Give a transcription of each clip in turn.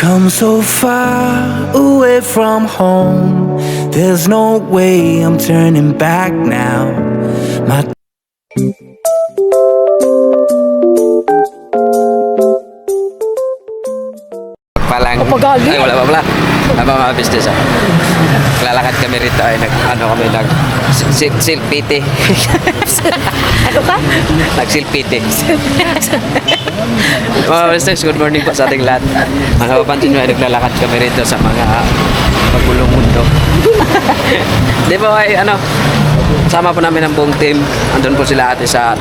come so far away from home. There's no way I'm turning back now. My Palang, Papagali? ay wala pa pala. Mga business Lalakad kami rito ay silpiti. Ano ka? Nagsilpiti. Mga business, good morning po sa ating lahat. Mga kapansin nyo ay naglalakad kami rito sa mga magulong mundo. Di ba ay sama po namin ang buong team. Andun po sila ate sa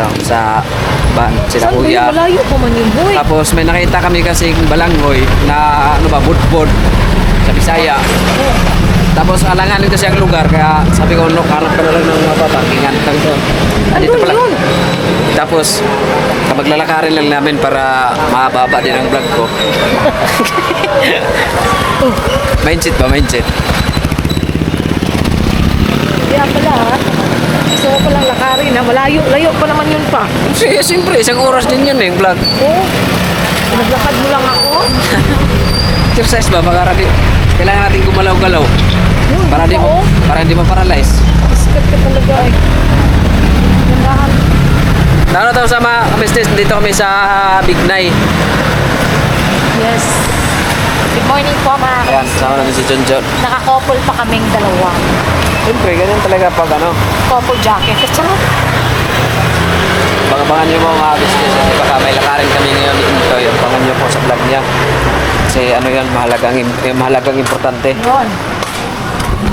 van, sila Saan ba kuya. yung malayo pa man yung boy? Tapos may nakita kami kasing balanghoy na budbud sa Bisaya. Tapos alangan ito siyang lugar kaya sabi ko harap ka na lang ng paparkingan lang to. Dito pala. Yun? Tapos kapag lalakarin lang namin para mababa din ang vlog ko. Mindset ba? Mindset. Kaya pala ha. Gusto ko palang lakarin ha. Malayo pa naman yun pa. Siyempre, isang oras din yun yung vlog. Oo. Naglakad mo lang ako. Exercise ba? Baka kailangan natin gumalaw-galaw. Para hindi ma-paralyze. Sikat ka talaga eh. Gandahan. Lalo tayo sa mga business, dito kami sa Bignay. Yes. Good morning po mga Ayan, sama namin si John John. Naka-couple pa kaming dalawa. Siyempre, ganyan talaga pag Couple jacket. At saka, Bangan nyo mga business. Kasi baka may lakarin kami ngayon dito. Yung bangan nyo po sa vlog niya. Kasi yan, mahalagang importante. yun.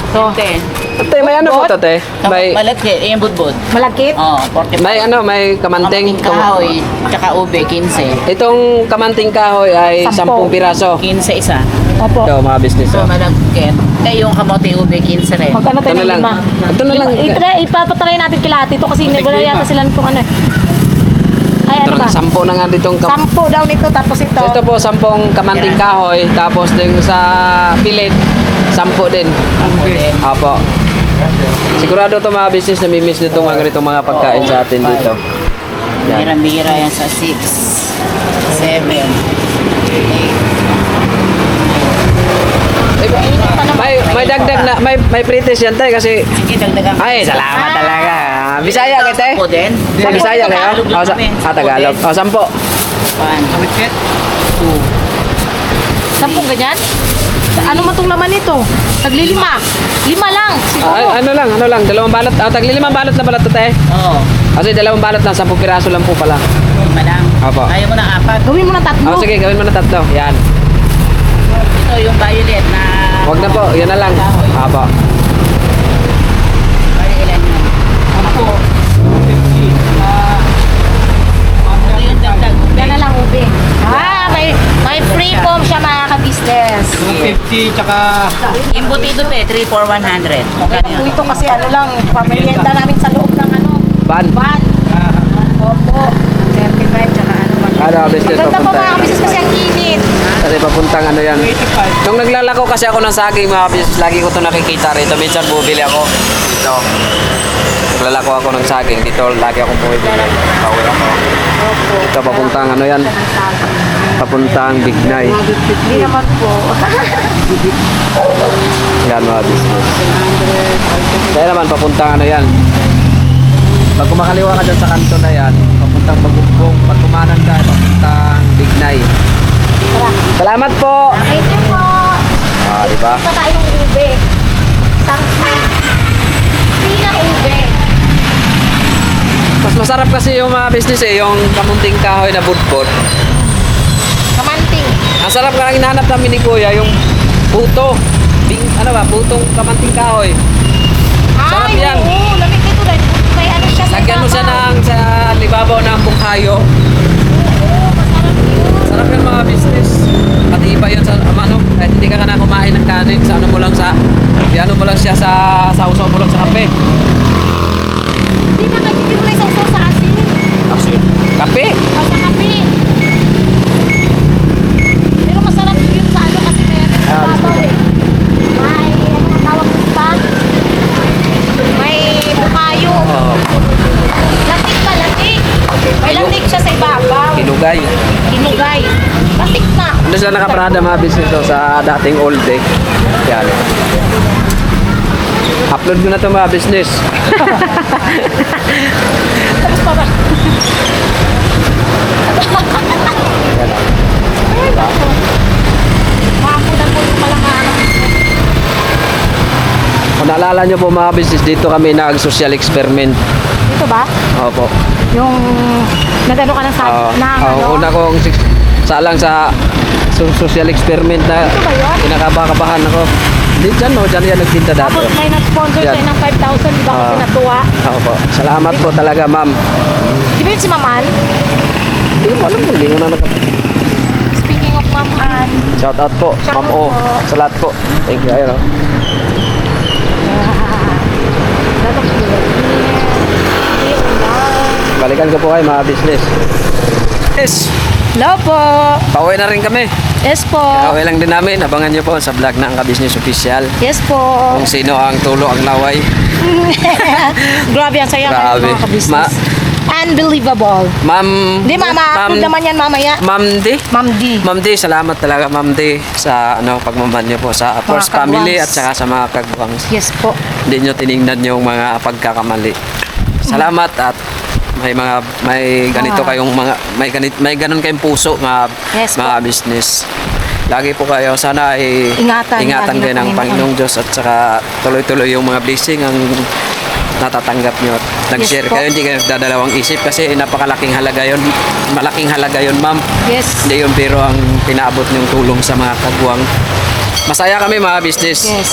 So, Ate, may po ito, te? May, Malaki, yung budbud. malagkit. Oh, 45. may kamanting. Kamanting kahoy, tsaka ube, 15. Itong kamanting kahoy ay 10 10 piraso. 15 isa. Opo. Ito, mga business. So, malagkit. Yung kamote ube, 15 rin. Magkano tayo Ito na ng lang. lima? Ito na lang. Ipapatry natin kila ate ito kasi wala yata sila kung ano eh. Ay, Ito ano ba? lang, 10 na nga ditong 10 daw nito tapos ito. So, ito po, 10 kamanting kahoy. Tapos din sa pilit, 10 din. Okay. Apo. Sigurado ito mga business na mimiss nito mga ganitong mga pagkain sa atin dito. Yan. Bira-bira yan sa 6, 7, 8. May dagdag na, may pretest yan tayo kasi Sige, dagdagan. ay, salamat talaga. Bisaya ka tayo? Sampo din. Sa Bisaya kayo? Tagalog Sa kami. Tagalog. O, 10. 1, 10 ganyan? Ano matong laman ito? Taglilima. 5 lang. Ay, ano lang, 2 balot. Tagli 5 balot na pala ito tayo. Oo. Kasi 2 balot lang, 10 piraso lang po pala. 5 lang. Apo. Ayaw mo ng 4. Gawin mo ng 3. O, sige, gawin mo na 3. Yan. Ito yung violet na... Huwag na po, yan na lang. Apo. Violet na. Ako. Ito yung dagdag. Yan na lang ube. May free form siya mga ka-business. 250 tsaka Yung butido pe, 3 for 100. Magkano yun? Ito kasi ano lang, pamilienta namin sa loob ng Ban. van. Opo. 35 tsaka ano man. Ano, business Maganda pa papunta mga yan. ka-business kasi ang init. Kasi papuntang ano yan. Nung naglalako kasi ako ng saging mga business, lagi ko ito nakikita rito. Minsan bumili ako dito. Naglalako ako ng saging. Dito lagi akong bumibili. Pauwi ako. Ito papuntang ano yan. Papuntang Bignay. Hindi naman po. Yan mga business. Kaya naman papuntang ano yan. Pag kumakaliwa ka dyan sa kanto na yan, papuntang Bagugbong. Pag kumanan ka, papuntang Bignay. Salamat po! Thank you po. Diba? Ito tayong ube. Pinang ube. Mas masarap kasi yung mga business yung kamunting kahoy na budbud. Kamanting. Ang sarap ka lang hinahanap namin ni Kuya, yung puto. Putong kamanting kahoy. Sarap Ay, yan. oo. Lamig nito dahil may ano siya. may Lagyan mo siya babaw. sa libabaw ng bungkayo. Oo, masarap yun. Sarap yan mga business. Pati iba yun sa kahit hindi ka na kumain ng kanin, sa ano mo lang siya sa sausaw mo lang sa kape. Hindi na kasi hindi mo na isawsaw sa asin. Kape? O sa kape. Pero masarap yun sa ano kasi meron sa babaw eh. May, ano ang tawag dito pa? May bukayo. Latik ka, latik. May latik siya sa ibabaw. Hinugay. Hinugay. Latik na. Ano sila nakaparada mga business to sa dating old day. Yan. Upload ko na to mga business. Makakulang po yung malanganan. Kung naalala nyo po mga business, dito kami nag-social experiment. Dito ba? Opo. Yung nagano ka ng sa na ano? Una kong salang sa social experiment na Ito ba yun? kinakabahan ako. Hindi dyan, no? Dyan yan nagtinda dati. Tapos may nag-sponsor Yan. sa'yo ng 5,000, di ba kasi natuwa? Opo. Salamat po talaga, ma'am. Di ba yun si Maman? Hindi ko alam kung hindi ko na Speaking of Maman, Shout out po, Shout ma'am out O. po. Sa lahat po. Thank you. Ayun, oh. dapat Balikan ko po kayo mga business. Yes! Hello po! Pauwi na rin kami. Yes po! Pauwi lang din namin. Abangan nyo po sa vlog na ang Ka-Business Official. Yes po! Kung sino ang tulo ang laway. Grabe ang saya Grabe. mga ka-business. Unbelievable. Ma'am... Di mama, upload naman yan mamaya. Ma'am D. Ma'am D. Ma'am D, salamat talaga Ma'am D sa pagmamahal niyo po sa First Family kagwangs. at saka sa mga kagwangs. Yes po. Hindi niyo tiningnan yung mga pagkakamali. Salamat at may ganito kayong mga may ganun kayong puso mga Yes po. mga business. Lagi po kayo sana ay Ingatan lagi kayo ng ng Panginoong Diyos at saka tuloy-tuloy yung mga blessing ang natatanggap nyo at nag-share po. kayo, hindi kayo nagdadalawang isip kasi napakalaking halaga yon, malaking halaga yon ma'am. Yes. Hindi yun pero ang pinaabot niyong tulong sa mga kagwang. Masaya kami mga business. Yes.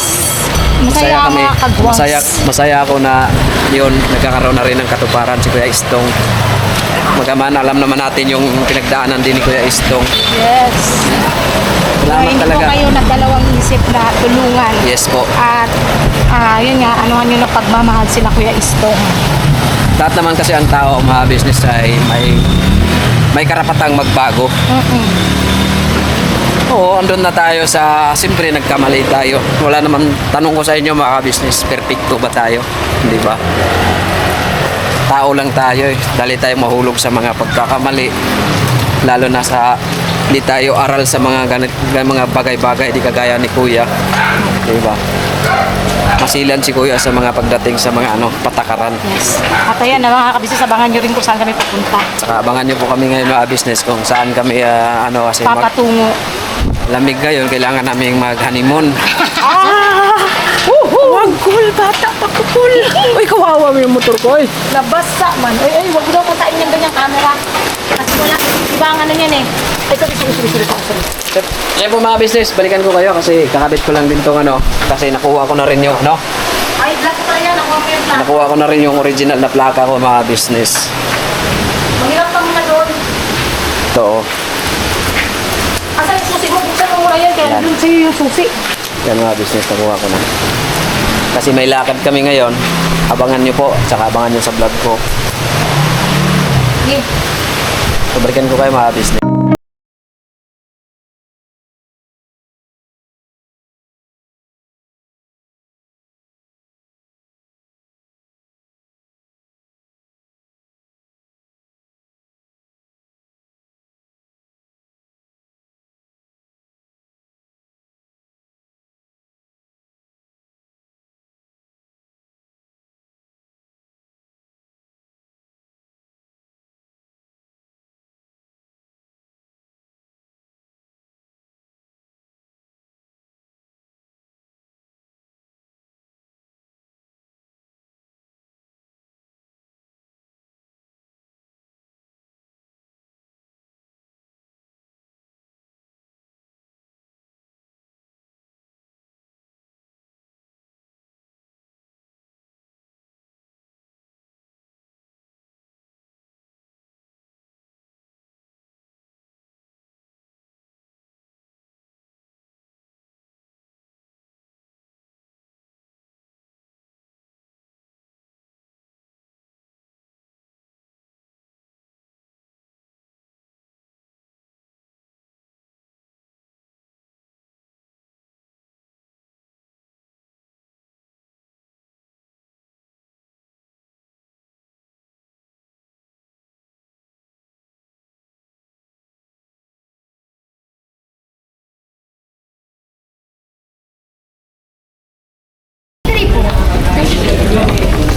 Masaya ang mga kagwangs. Masaya ako na yun, nagkakaroon na rin ng katuparan si Kuya Istong. Magaman, alam naman natin yung pinagdaanan din ni Kuya Istong. Yes. Salamat hindi talaga. po kayo nagdalawang isip na tulungan. Yes po. At yun nga, anuhan nyo na pagmamahal sila Kuya Istong. Lahat naman kasi ang tao, mga business ay may karapatang magbago. Oo, andun na tayo sa, siyempre nagkamali tayo. Wala naman, tanong ko sa inyo mga business, perfecto ba tayo? Hindi ba? Tao lang tayo eh. Dali tayo mahulog sa mga pagkakamali. Lalo na sa, hindi tayo aral sa mga mga bagay-bagay, di kagaya ni Kuya. Di ba? Masilan si Kuya sa mga pagdating sa mga patakaran. Yes. At ayan na mga kabisnes, abangan nyo rin kung saan kami papunta. Saka abangan nyo po kami ngayon mga business kung saan kami kasi Papatungo. lamig ngayon, kailangan namin mag-honeymoon. Wag cool, bata, pakukul. Uy, kawawa mo yung motor ko eh. Nabasa man. Ay, wag mo daw puntain yung ganyang camera. Kasi wala, iba ang ano yan eh. Ay, sorry. Yan po mga business, balikan ko kayo kasi kakabit ko lang din tong kasi nakuha ko na rin yung Ay, vlog ko pala yan. Ako may vlog. nakuha ko na rin yung original na plaka ko mga business. Mahirap ka muna doon. Ito oh. Asa yung susi mo? Buksan mo muna yan. Kaya Yan. doon sa'yo yung susi. Yan mga business, nakuha ko na. Kasi may lakad kami ngayon. Abangan nyo po, tsaka abangan nyo sa vlog ko. Okay. So, balikan ko kayo mga business.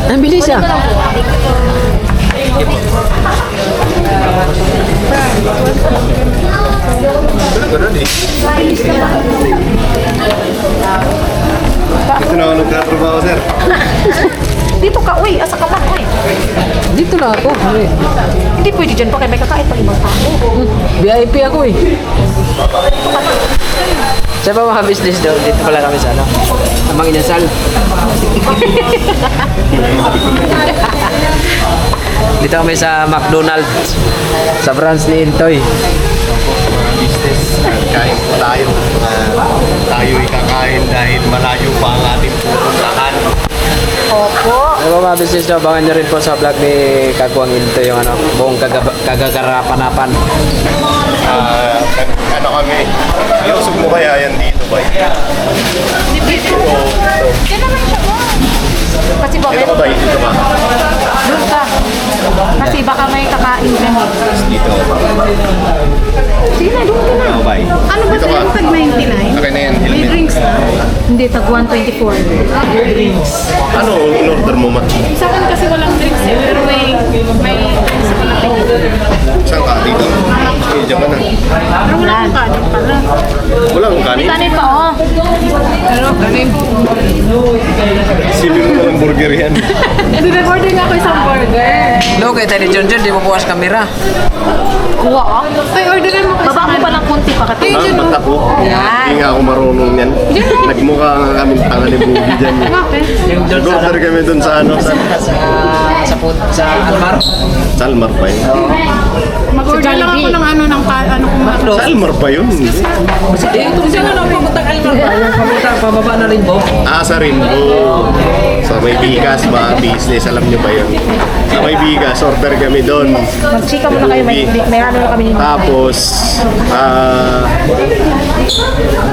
Ang bilis ah. Ito na ako nagtatrabaho, sir. Dito ka, uy, asa ka pa, uy. Dito na ako. Hindi pwede dyan pa kayo may kakait pang ibang tao. VIP ako eh. Sa pa mga business daw, dito pala kami sa ano. Amang inasal. Dito kami sa McDonald's. Sa branch ni Intoy. Business. Kain po tayo. Tayo'y kakain dahil malayo pa ang ating pupuntahan. Opo. Ano mga business daw, abangan nyo rin po sa vlog ni Kagwang Intoy yung ano, buong kagagarapan-apan. Ano kami? Iusog mo kaya yan dito ba? Dito. Diyan naman siya, kasi baka Dito ba? Dito ba? doon ka. Kasi baka may kakain dyan. Dito. Sige na, doon ka na. Dito ba? Ano ba Dito sa'yo ka. tag 99? Okay na yan. May Helmet. drinks na? Hindi, tag 124. Drinks. Ano in-order mo ma? Sa akin kasi walang drinks eh, pero may drinks ako nakikita. Saan ka? Dito? Eh, diyan ka na. Pero wala akong kanin pala. Wala kang kanin. Kanin pa, oh. Pero kanin. Silin mo ng burger yan. Nag-order nga ako isang burger. No, kay Teddy John John, di mo bukas kamera. Kuha ka? Ay, orderin mo kasi. Baba mo pa ng kunti pa kasi. Ah, ba't ako? Hindi nga ako marunong yan. Nagmukha nga kami tanga ni Boogie dyan. Bakit? Yung doon sa Nag-order kami dun sa ano? sa Almar. Sa Almar pa yun. Mag-order lang ako ng ano kung Sa Almar pa yun. Ito siya nga papuntang Almar. Papunta, pababa na rin po. Ah, sa Rainbow. Sa may bigas ba? Business, alam nyo ba yun? Sa may bigas, order kami doon. Mag-chika muna kayo, may ano na kami nito. Tapos,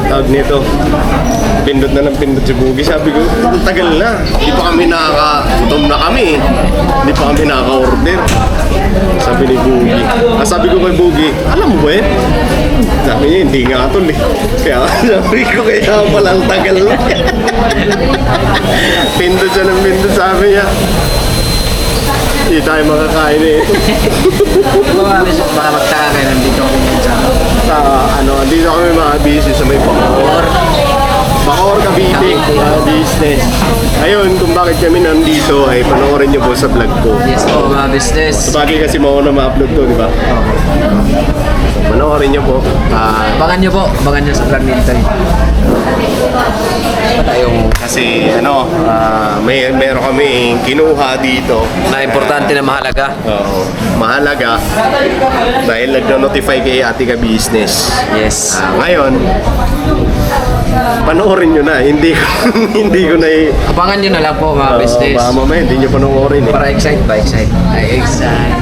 tawag nito, pindot na ng pindot si Boogie. Sabi ko, ang tagal na. Di pa kami nakaka-gutom na kami. Di pa kami nakaka-order. Sabi ni Boogie. Sabi ko kay Boogie, alam mo ba eh? Sabi niya, hindi nga tol eh. Kaya sabi ko, kaya pala ang tagal na. Pindot siya ng pindot, sabi niya. Hindi tayo makakain eh. Mga business, baka magtaka kayo nandito kami minsan. Sa ano, dito kami mga busy sa may Bacoor, Cavite, business. Ayun, kung bakit kami nandito ay panoorin niyo po sa vlog ko. Yes po, mga business. Sabagay kasi mauna ma-upload to, di ba? Panoorin niyo po. Abangan nyo po, abangan nyo sa vlog ni Intoy. Tayong Kasi ano, meron kami kinuha dito. na importante na mahalaga. Oo, mahalaga dahil nagno-notify kay Ate Ka Business. Yes. Ngayon, panoorin nyo na. Hindi ko na Abangan nyo na lang po, mga business. baka mamaya hindi nyo panoorin eh. Para excite ba? Excite. Ay, excite.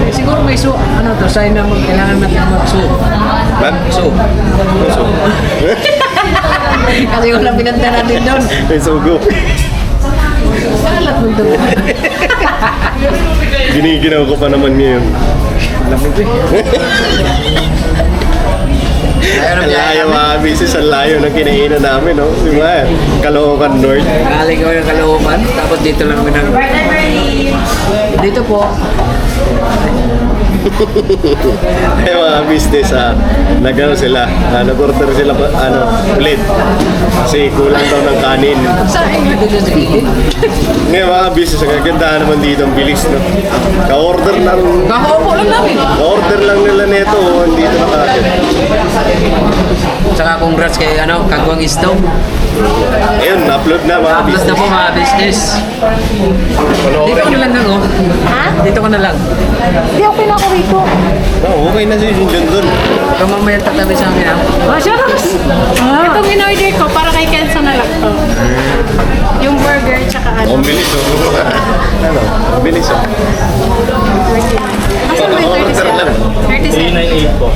Siguro may ano to, sign na kailangan natin mag-soup. Ba't? Soup. Kasi wala pinanta natin doon. May sugo. Salat mo doon. Giniginaw ko pa naman ngayon. Alam mo ito eh. Ang layo mga business, ang layo ng kinainan namin, no? Di ba? Caloocan North. Galing kami ng Caloocan, tapos dito lang kami ng... Dito po. Ay mga business, nag-ano sila, nag-order sila, ulit. Kasi kulang daw ng kanin. Saan dito sa gilid? Ngayon mga business, ang kagandahan naman dito, ang bilis, no? Ka-order lang, Kakaupo lang namin. ka-order lang nila nito, hindi ito nakagad. Saka congrats kay Kagwang Isto. Ayun, na-upload na mga Upload business. na po mga business. Dito ka na lang ako. Ha? Dito ka na lang. Hindi, okay na ako rito. Oh, okay na si Junjun dun. Ikaw mamaya tatabi sa amin ha. Ah, shucks! Itong in-order ko, para kay Kenzo na lang to. Yung burger, tsaka Oh, ang bilis, oh. Ano? Ang bilis, oh. Asan ba yung 37? 37. 398 po.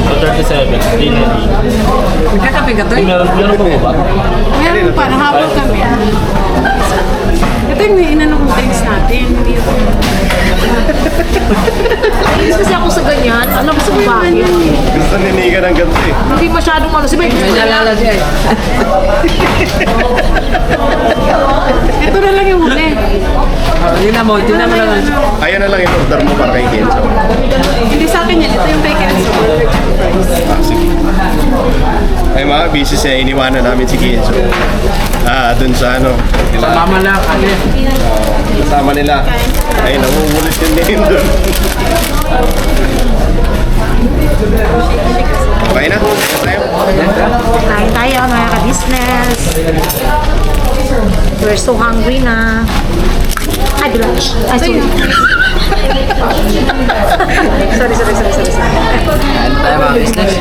O 37, 398. Nagkakape ka to eh. Meron pa po ba? Meron pa, nahabol kami. Ito yung inano kong drinks natin. Hindi ito. Ayos kasi ako sa ganyan. Alam mo sa bahay. Gusto niniga ng ganito, eh. Hindi masyadong ano. Si Bay, gusto May ko nalala yan. siya eh. mo, tingnan mo lang. Ayan na lang yung order mo para kay Kenzo. Hindi sa akin yan. Ito yung kay Kenzo. Ah, sige. Ay mga busy siya, iniwanan namin si Kenzo. Dun sa ano. Mama lang, ate. Kasama nila. Ay, nangungulit yung name dun. Okay na? Tayo. Kain tayo mga ka-business. We're so hungry na. Ay, lunch. Ay, sorry. sorry. Ano tayo mga business?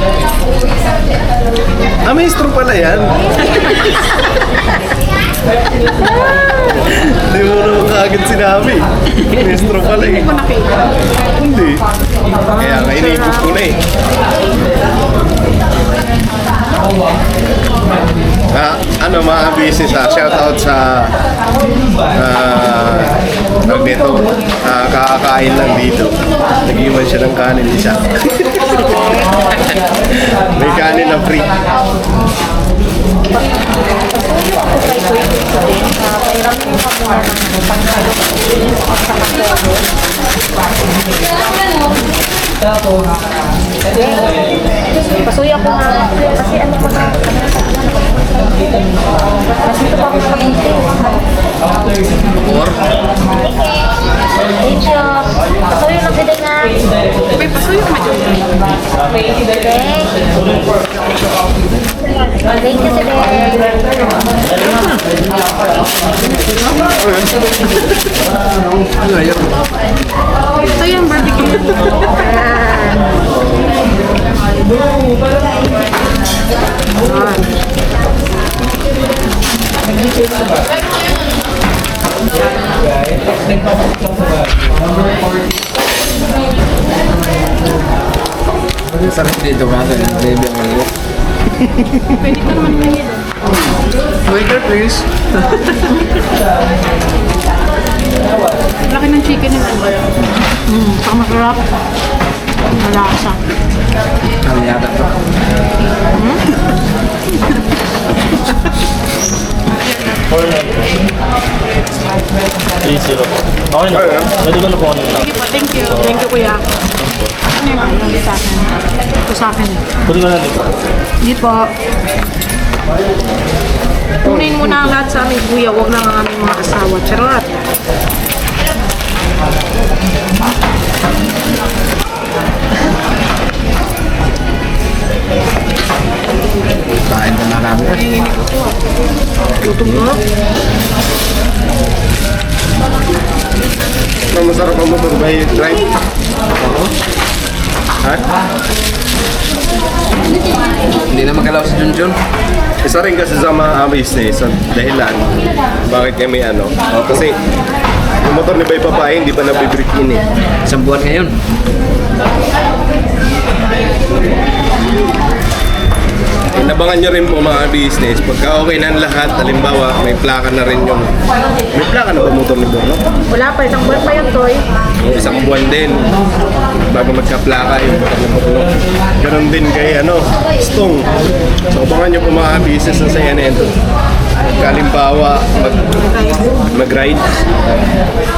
Maestro pala yan. Hindi mo naman kaagad sinabi. Maestro pala eh. Hindi. Kaya nga iniipot ko na eh. Ano mga business shoutout sa tawag dito, kakakain lang dito. Nag-iwan siya ng kanin isa. May kanin na free. Pasuya ko nga. Kasi ano ko na. Mas dito pa ako sa pag-ibig. Thank you. Pasuya lang din na. May pasuyo ka dyan. Thank you, Ito yung barbecue. Sarap dito mga ng baby ang ulo. Pwede ka naman yung yun. Waiter, please. Laki ng chicken nila. Pang masarap. Malasa. Ano yata to? Okay na. Pwede ko na po kanina. Sige po, thank you. Thank you, kuya. Ano yung sa akin? Ito sa akin. Pwede ko na dito. Hindi po. Kunin mo na ang lahat sa aming kuya. Huwag lang ang aming mga asawa. Charot. Kain ka na kami. Gutom mo. Masarap ang motor by drive. Ha? Hindi na magalaw si Junjun. Isa rin kasi sa mga business ang dahilan bakit kami ano. Kasi yung motor ni Bay Papay hindi pa nabibreak in eh. Isang buwan ngayon. Inabangan nyo rin po mga business. Pagka okay na ang lahat, halimbawa may plaka na rin yung... May plaka na ba motor ni Borno? Wala pa. Isang buwan pa yan, Toy. Isang buwan din bago magka-plaka yung motor ni Borno. Ganon din kay Stong. So abangan nyo po mga business na saya na ito. Kalimbawa, mag-ride.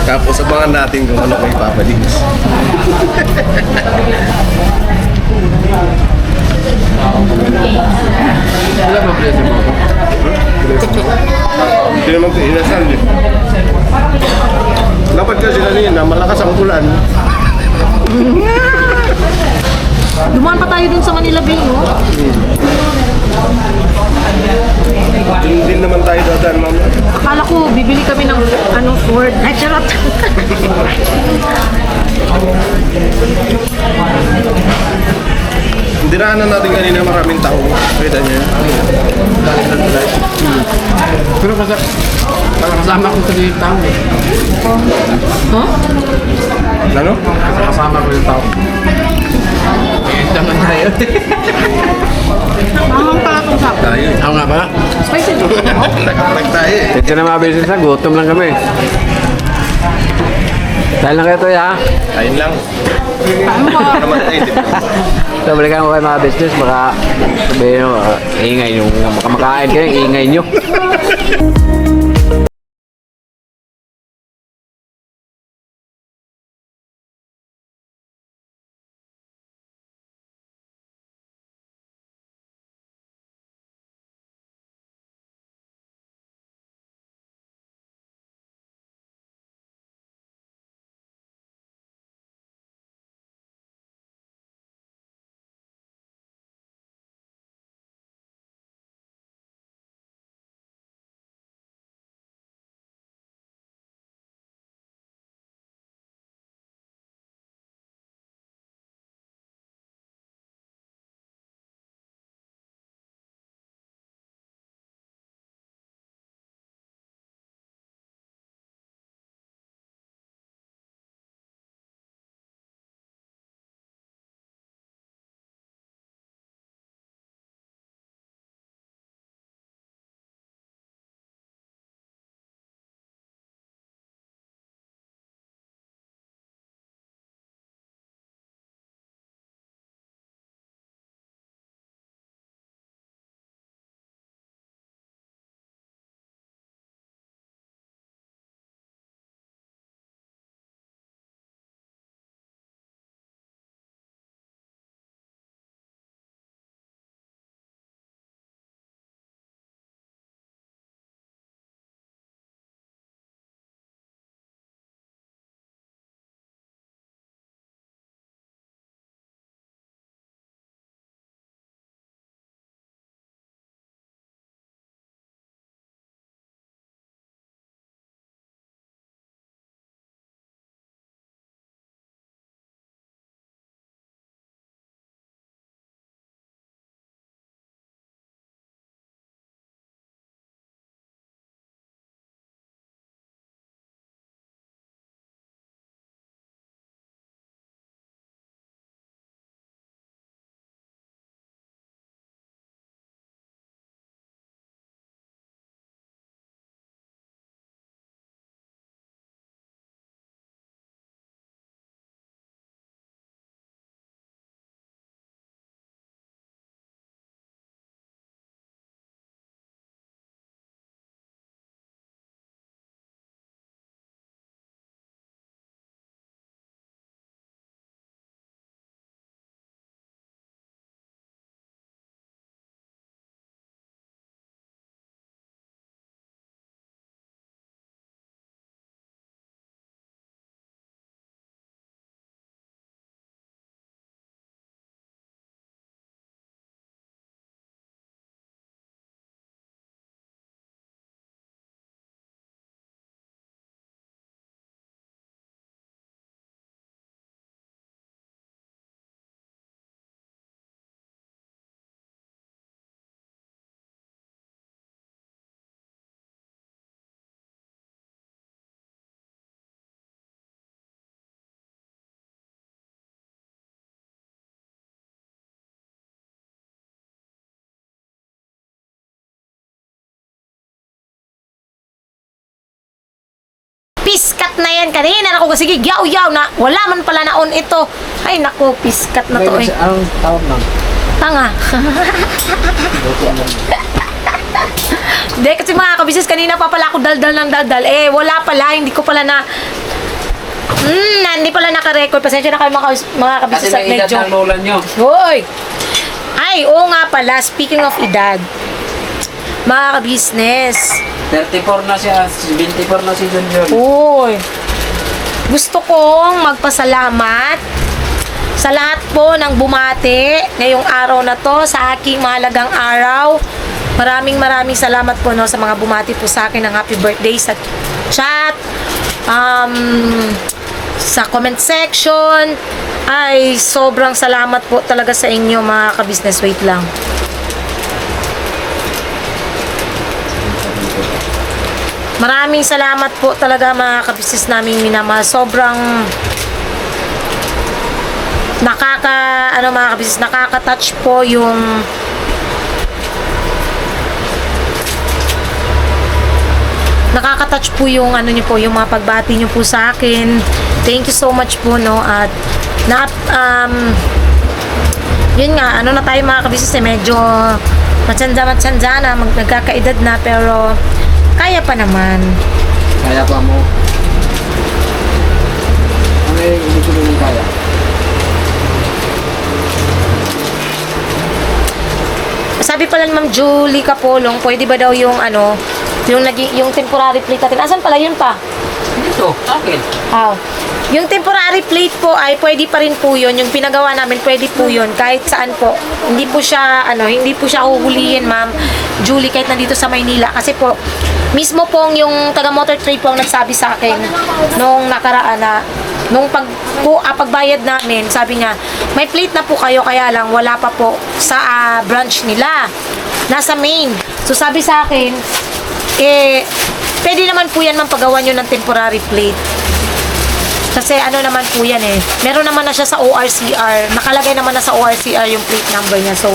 Tapos abangan natin kung ano kay Papa Dings. Wala ba pwede mo ako? Hindi naman ito inasal eh. Dapat kasi kanina, malakas ang ulan. Dumaan pa tayo dun sa Manila Bay, no? Din naman tayo dadaan, ma'am. Akala ko bibili kami ng Ford. Ay, charot. Dinaanan natin kanina maraming tao. Kita niyo. Pero parang kasama ko sa yung tao eh. Huh? Ano? Kasama ko yung tao. Eh, naman tayo. Mahang pala itong sapo. Ako nga pala. Spicy din. Nakalag tayo eh. Ito na mga business na, gutom lang kami. Dahil lang kayo to ya. Ayun lang. Paano ko? Naman tayo, di ba? So, balikan ko kayo mga business, baka sabihin nyo, ingay nyo, makamakain kayo, ingay nyo. piskat na yan. Kanina ako sige, yaw na. Wala man pala na on ito. Ay, naku, piskat na to eh. Anong tawag lang? Tanga. Hindi, kasi mga kabisnes, kanina pa pala ako daldal ng daldal. Eh, wala pala, hindi ko pala na... hindi pala naka-record. Pasensya na kayo mga Kasi kabisnes at may edad medyo... ng lola nyo. Hoy! Ay, oo nga pala, speaking of edad, mga kabisnes, 34 na siya, 24 na si John John. uy, gusto kong magpasalamat sa lahat po ng bumati ngayong araw na to, sa aking mahalagang araw. Maraming salamat po no, sa mga bumati po sa akin ng happy birthday sa chat, sa comment section. Ay, sobrang salamat po talaga sa inyo mga ka-business. Wait lang. Maraming salamat po talaga mga ka-business namin minamahal. Sobrang mga ka-business, nakaka-touch po yung nakaka-touch po yung ano niyo po, yung mga pagbati niyo po sa akin. Thank you so much po no. At yun nga, ano na tayo mga kabisnes eh, medyo matsanda na, nagkakaedad na, pero kaya pa naman. Kaya pa mo. Ano yung hindi ko rin kaya? Sabi pala ni Ma'am Julie Capolong, pwede ba daw yung ano, yung temporary plate natin? Asan pala yun pa? Dito, akin. Yung temporary plate po ay pwede pa rin po yun. Yung pinagawa namin, pwede po yun. Kahit saan po. Hindi po siya huhulihin, Ma'am Julie, kahit nandito sa Maynila. Kasi po, mismo pong yung taga Motor Trade po ang nagsabi sa akin nung nakaraan na, nung pagbayad namin, sabi niya, may plate na po kayo, kaya lang wala pa po sa branch nila. Nasa main. So sabi sa akin, pwede naman po yan mampagawa nyo ng temporary plate. Kasi ano naman po yan eh. Meron naman na siya sa ORCR. Nakalagay naman na sa ORCR yung plate number niya. So,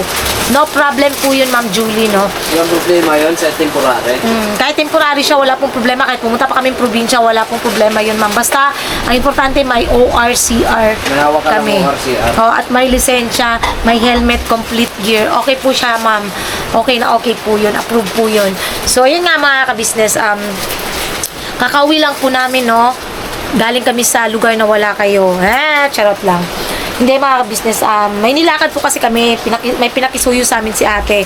no problem po yun, Ma'am Julie, no? Yung problema yun sa temporary. Kahit temporary siya, wala pong problema. Kahit pumunta pa kaming probinsya, wala pong problema yun, Ma'am. Basta, ang importante, may ORCR Manawa ka kami. ng ORCR. At may lisensya, may helmet, complete gear. Okay po siya, Ma'am. Okay na okay po yun. Approve po yun. So, yun nga mga ka-business. Kakauwi lang po namin, no? Galing kami sa lugar na wala kayo. Charot lang. Hindi mga ka-business. May nilakad po kasi kami. May pinakisuyo sa amin si ate.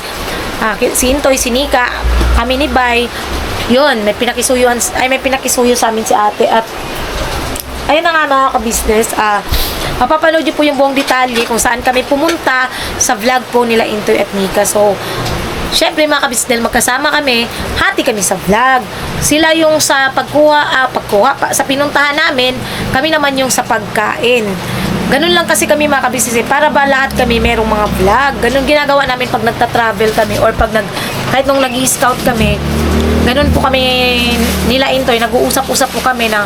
Si Intoy, si Nika, kami ni Bay. Yun, may pinakisuyo sa amin si ate. At ayun na nga mga ka-business. Mapapanood niyo po yung buong detalye kung saan kami pumunta sa vlog po nila Intoy at Nika. So, syempre mga kabisnes, magkasama kami, hati kami sa vlog. Sila yung sa sa pinuntahan namin, kami naman yung sa pagkain. Ganun lang kasi kami mga kabisnes, para ba lahat kami merong mga vlog. Ganun ginagawa namin pag nagta-travel kami or pag kahit nung nag-i-scout kami, ganun po kami nila Intoy, nag-uusap-usap po kami na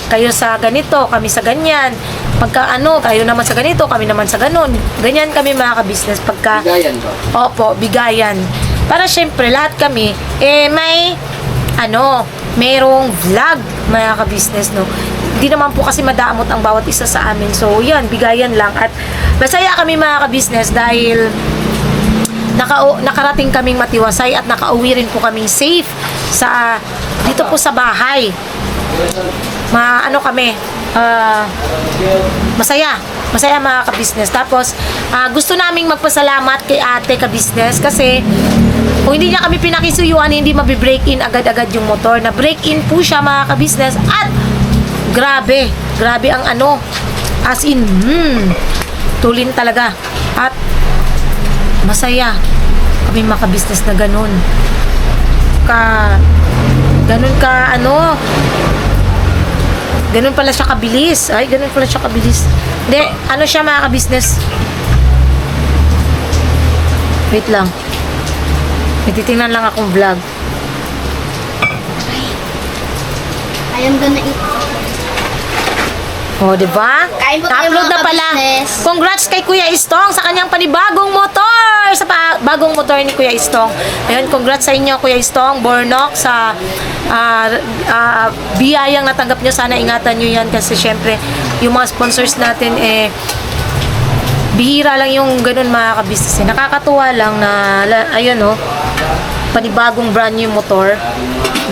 kayo sa ganito, kami sa ganyan. Pagka kayo naman sa ganito, kami naman sa ganun. Ganyan kami mga ka-business. Bigayan ba? Opo, bigayan. Para syempre, lahat kami, mayroong vlog, mga ka-business, no? Hindi naman po kasi madamot ang bawat isa sa amin. So, yan, bigayan lang. At masaya kami mga ka-business dahil nakarating kaming matiwasay at nakauwi rin po kaming safe dito po sa bahay. Masaya mga ka-business. Tapos gusto naming magpasalamat kay ate ka-business kasi kung hindi niya kami pinakisuyuan, hindi mabi-break in agad-agad yung motor. Na break in po siya mga ka-business at grabe ang as in tulin talaga. At masaya kami mga ka-business na ganun pala siya kabilis. Hindi, siya mga ka-business. Wait lang. May titingnan lang akong vlog. I am gonna eat. O, di ba? Kain po tayo, Na-upload mga na pala. kabisnes. Congrats kay Kuya Istong sa kanyang panibagong motor. Bagong motor ni Kuya Istong. Ayun, congrats sa inyo, Kuya Istong, Bornok, sa biyayang natanggap nyo. Sana ingatan nyo yan kasi syempre, yung mga sponsors natin, bihira lang yung ganun mga kabisnes. Nakakatuwa lang na, ayun o, panibagong brand new motor.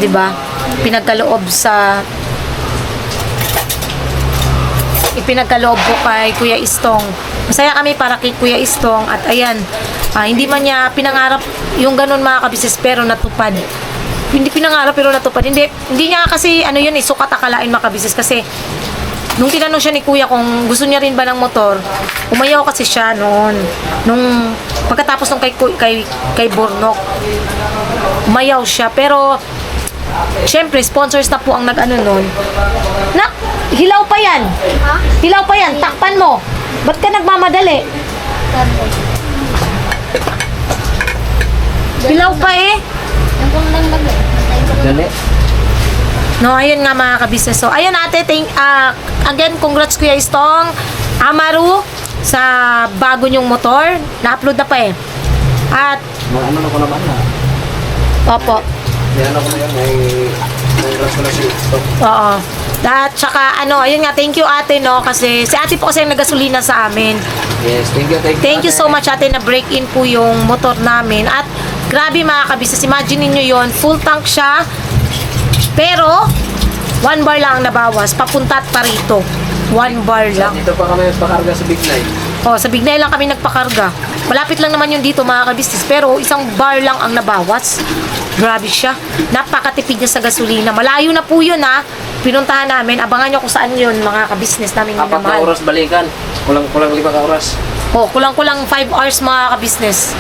Di ba? Pinagkaloob ipinagkaloob ko kay Kuya Istong. Masaya kami para kay Kuya Istong at ayan, hindi man niya pinangarap yung ganun mga kabisnes pero natupad. Hindi pinangarap pero natupad. Hindi niya kasi sukat akalain mga kabisnes kasi nung tinanong siya ni Kuya kung gusto niya rin ba ng motor, umayaw kasi siya noon. Nung pagkatapos nung kay Bornok, umayaw siya pero syempre, sponsors na po ang nag-ano nun. Hilaw pa yan. Ha? Hilaw pa yan. Takpan mo. Ba't ka nagmamadali? Hilaw pa eh. Yung kung lang Dali. No, ayun nga mga kabisnes. So, ayun ate, again, congrats Kuya Istong, Amaru, sa bago nyong motor. Na-upload na pa eh. At, Ano ko naman na. opo. Yan ako na yun. Congrats ko na si Stop. Oo. At saka, ayun nga, thank you ate, no, kasi si ate po kasi yung nagasolina sa amin. Yes, thank you. Thank you so much ate na break in po yung motor namin. At grabe mga kabisnes, imagine niyo yon, full tank siya. Pero 1 bar lang ang nabawas, papunta at parito. 1 bar lang. Dito pa kami pakarga sa Big Night. Sa Bignay lang kami nagpakarga. Malapit lang naman yun dito mga kabisnes, pero 1 bar lang ang nabawas. Grabe siya. Napakatipid niya sa gasolina. Malayo na po yun ha. Pinuntahan namin. Abangan nyo kung saan yun mga kabisnes namin 4 na minamahal. oras balikan. Kulang 5 ka oras. Kulang-kulang 5 hours mga kabisnes.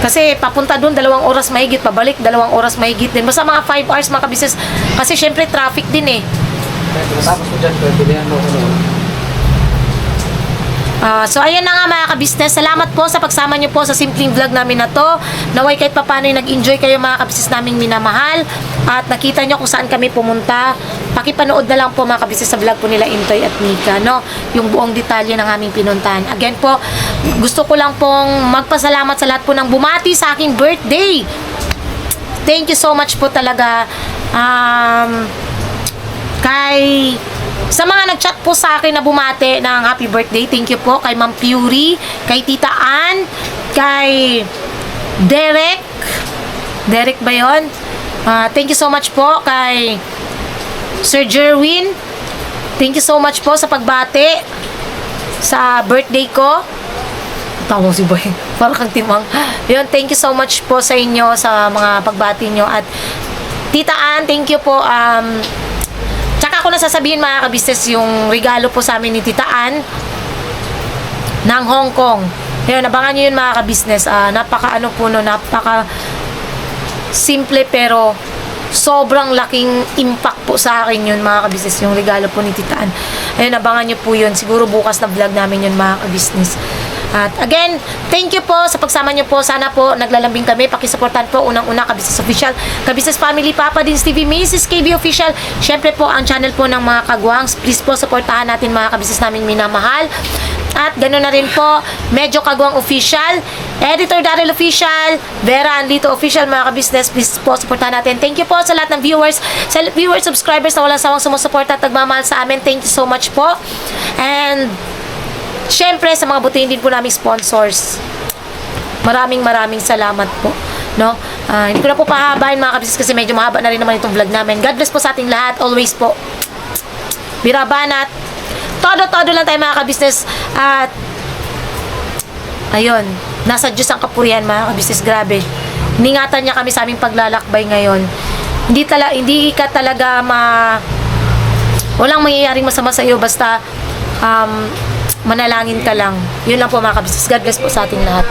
Kasi papunta doon 2 oras mahigit, pabalik 2 oras mahigit din. Basta mga 5 hours mga kabisnes. Kasi syempre traffic din eh. Tapos ko dyan, pilihan mo ko naman. So ayan na nga mga kabisnes, salamat po sa pagsama nyo po sa simpleng vlog namin na to. Naway kahit paano nag-enjoy kayo mga kabisnes naming minamahal at nakita nyo kung saan kami pumunta. Pakipanood na lang po mga kabisnes sa vlog po nila Intoy at Mika, no? Yung buong detalye ng aming pinuntahan. Again po, gusto ko lang pong magpasalamat sa lahat po ng bumati sa aking birthday. Thank you so much po talaga sa mga nag-chat po sa akin na bumate ng happy birthday, thank you po kay Ma'am Fury, kay Tita Ann, kay Derek ba yun? Thank you so much po kay Sir Jerwin. Thank you so much po sa pagbate sa birthday ko. Tawag si Boy. Parang kang timang. Yun, thank you so much po sa inyo sa mga pagbati nyo. At Tita Ann, thank you po. Tsaka ako nasasabihin mga kabisnes yung regalo po sa amin ni Tita Ann ng Hong Kong. Yun, abangan nyo yun mga kabisnes. Napaka simple pero sobrang laking impact po sa akin yun mga kabisnes, yung regalo po ni Tita Ann. Ayun, abangan nyo po yun. Siguro bukas na vlog namin yun mga kabisnes. At again, thank you po sa pagsama nyo po. Sana po naglalambing kami. Pakisuportan po unang-una Kabisnes Official, Kabisnes Family, Papa Dins TV, Mrs. KB Official. Syempre po ang channel po ng mga kagwangs. Please po supportahan natin mga kabisnes namin minamahal. At ganoon na rin po, Medyo Kagwang Official, Editor Daryl Official, Vera Anlito Official, mga kabisnes. Please po supportahan natin. Thank you po sa lahat ng viewers, subscribers na walang sawang sumusuporta at nagmamahal sa amin. Thank you so much po. And syempre sa mga butihin din po naming sponsors, maraming salamat po, no? Hindi ko na po pahabain mga kabisnes kasi medyo mahaba na rin naman itong vlog namin. God bless po sa ating lahat, always po. Birabanat. Todo lang tayo mga kabisnes. At ayun, nasa Diyos ang kapurihan mga kabisnes. Grabe, iningatan niya kami sa aming paglalakbay ngayon. Hindi ka talaga walang mangyayaring masama sa iyo basta manalangin ka lang. Yun lang po mga kabisnes. God bless po sa ating lahat.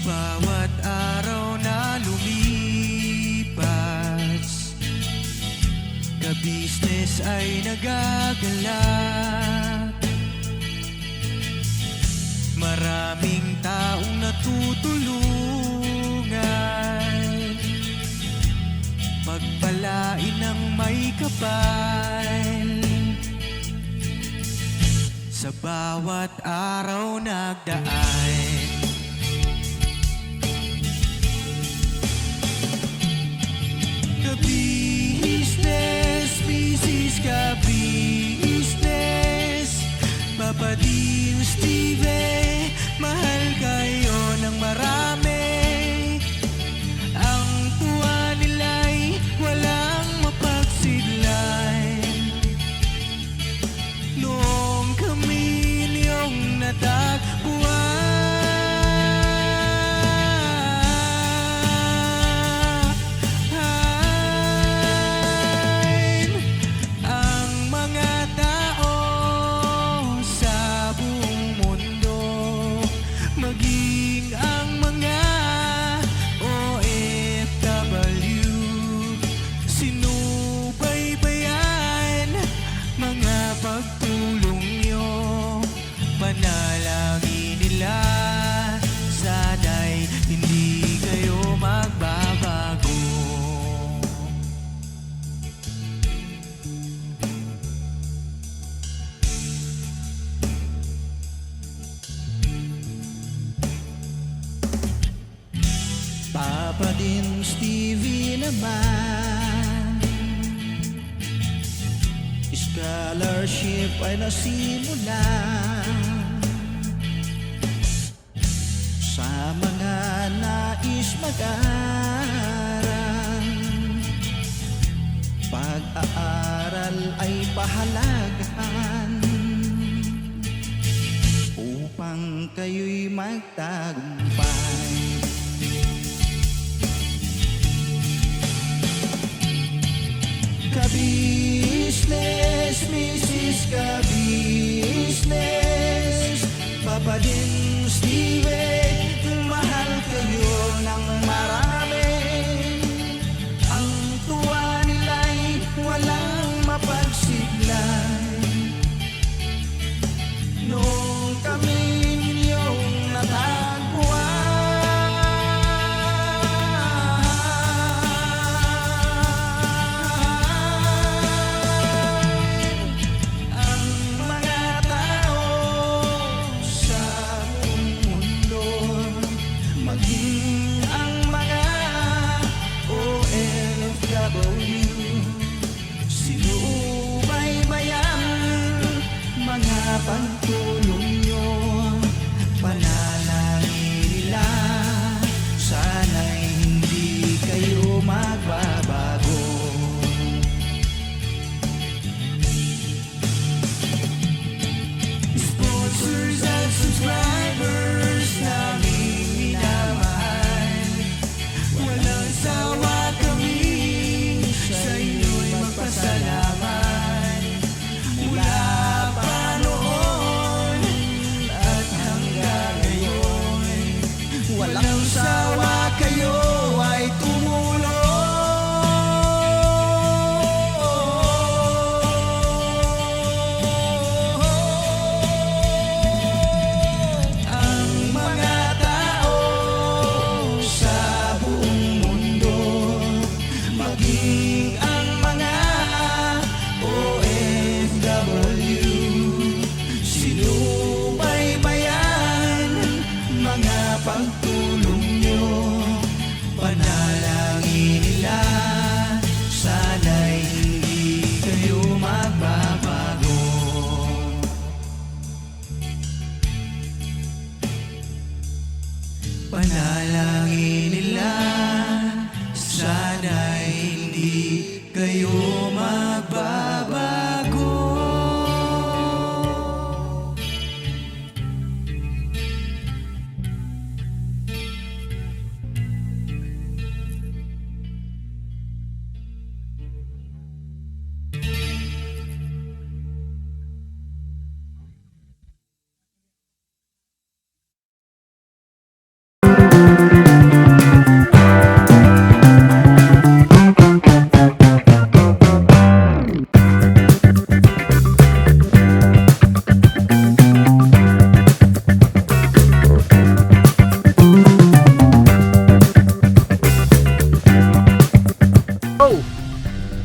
bawat araw na lumipas, ka-business ay nagagalak. Maraming taong natutulungan, pagpalain ng may kapal. Sa bawat araw nagdaan, ka-business, business, ka-business, Papa Dean, Steve, mahal kayo ng marami. Ang tuwa nila'y walang mapagsidlan. Noong kami niyong natagpuan, ang mga tao sa buong mundo, maging ang mga OFW, sinubaybayan mga pagtulong nyo, panalangin nila, sana'y hindi kayo magbabago. Papa Dean, Stevie naman, scholarship ay nasimula sa mga nais mag-aral. Pag-aaral ay pahalagahan upang kayo'y magtagumpay. Ka-business, Mrs. Ka-business, Papa Dean, Steve, mahal kayo ng marami. Ang tuwa nila'y walang mapagsiglan. Noong kami ninyong natagpuan, ang mga tao sa buong mundo,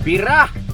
Bira!